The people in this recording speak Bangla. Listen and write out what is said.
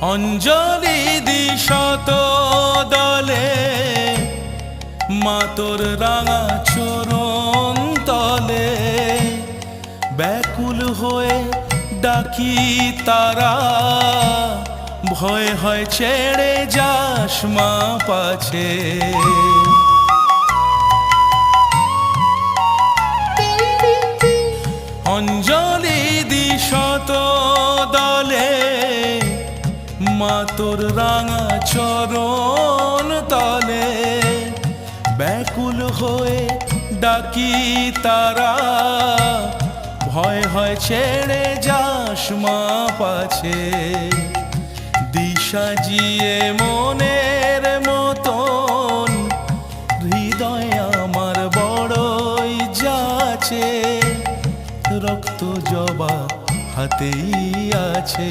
অঞ্জলি দি শত দলে মা তোর রাঙা চরণ তলে, ব্যাকুল হয়ে ডাকি তারা, ভয় হয় ছেড়ে যাস মা পাছে। অঞ্জলি দি শত দলে মা তোর রাঙা চরণ তলে, ব্যাকুল হয়ে ডাকি তারা, ভয় হয় ছেড়ে যাস মা পাছে। দিশা জিয়ে মনের মতন হৃদয় আমার বড়ই যাচ্ছে, রক্ত জবা হাতেই আছে।